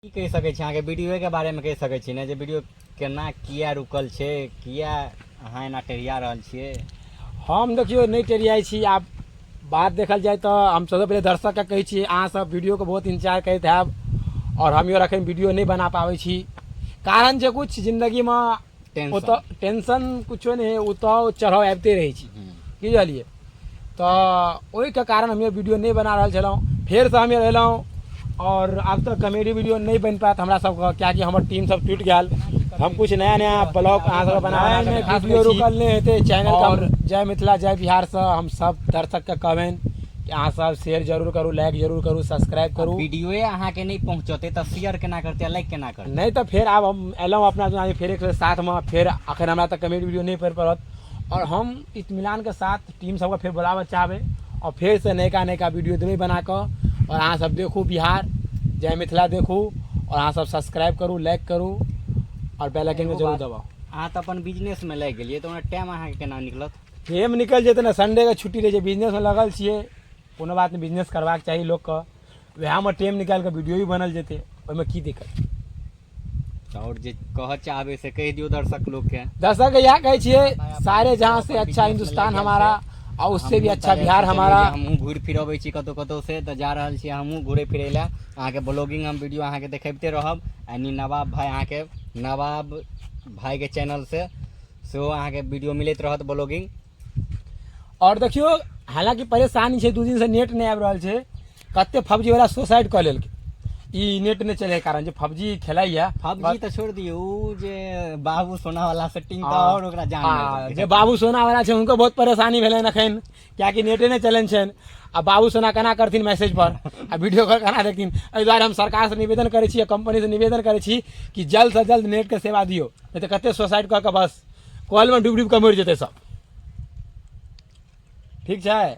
की कह सकै छी अहाँके वीडियो के बारे में कह सकै छी ने जे वीडियो केना किया रुकल छै, किया अहाँ एना टेरिया रहल छियै। हम देखियो नहीं टेरियाई छी। आब बात देखल जाए तो हम सबसे पहले दर्शक के कहे छी, अहाँ सब वीडियो के बहुत इंतजार करते हैब और हम अखन वीडियो नहीं बना पावे छी। कारण जे कुछ जिंदगी में टेंशन कुछो नहीं, उतार चढ़ाव आबते रहे छी, की बुझलिए। तो ओहि के कारण हम वीडियो नहीं बना रहा छलहुँ। फिर से हम एलहुँ और अब तक कॉमेडी वीडियो नहीं बन पात हमरा सबके, क्या कि हमर टीम सब टूट गया। हम कुछ नया नया ब्लॉग अहाँ सब बना वीडियो रुकल नहीं हेते चैनल और जय मिथिला जय बिहार से हम सब दर्शक के कहबेन कि अहाँ सब शेयर जरूर करू, लाइक जरूर करू, सब्सक्राइब करू। वीडियो अहाँ के नहीं पहुंचते तो शेयर केना करते, लाइक केना करते। नहीं तो फिर अब हम एलहुँ अपना फिर एक साथ में फिर अखन हमरा तक कॉमेडी वीडियो नहीं पड़ पड़त और हम इत्मीनान के साथ टीम सबके फिर बुलावे चाहबे और फिर से नयका नयका वीडियो देवे बना कर। और अहाँ सब देखू बिहार जय मिथिला देखू और अहाँ सब सब्सक्राइब करू, लाइक करू और बेल आइकन के जरूर दबाओ। अहाँ तो अपन बिजनेस में लग गेलिए तो टाइम अहाँ के केना निकलत। टाइम निकल जेतै ना, संडे के छुट्टी रहे छै, बिजनेस में लगल छियै, कोनो बात नहीं, बिजनेस करबाक चाहिए लोग के, वएह में टाइम निकाल के वीडियो भी बनल जेतै, ओहिमे की दिक्कत। और जे कह चाहबे से कह दियो दर्शक लोग के। दर्शक यह कहे छियै सारे जहां से अच्छा हिंदुस्तान हमारा और उससे भी अच्छा बिहार हमारा। हमहूँ घूर फिर अबै छी कतौ कतौ से तो जा रहल छी हमहूँ घूरे फिरे ला। अहाँ के ब्लॉगिंग हम वीडियो अहाँ के देखबते रहब। यानी नवाब भाई अहाँ के नवाब भाई के चैनल से सेहो अहाँ के वीडियो मिलत रहत ब्लॉगिंग। और देखियो हालांकि परेशानी छै, 2 दिन से नेट नहीं आबि रहल छै, कते फौजी वाला सुसाइड कर लेलकै ई नेट नहीं चले के कारण। जे फौजी खेलाइया फौजी तो छोड़ दियो, उ जे बाबू सोना वाला सेटिंग का और ओकरा जान जे बाबू सोना वाला छै उनको बहुत परेशानी भेलन अखन, क्या कि नेटे नहीं चलन छन। आ बाबू सोना केना करथिन मैसेज पर आ वीडियो कॉल केना देखथिन। एहि दुआरे हम सरकार से निवेदन करै छी, कंपनी से निवेदन करै छी कि जल्द से जल्द नेट के सेवा दियो, नहीं तो कते सुसाइड कर के बस कॉल में डूब डूब के मर जेतै सब। ठीक छै।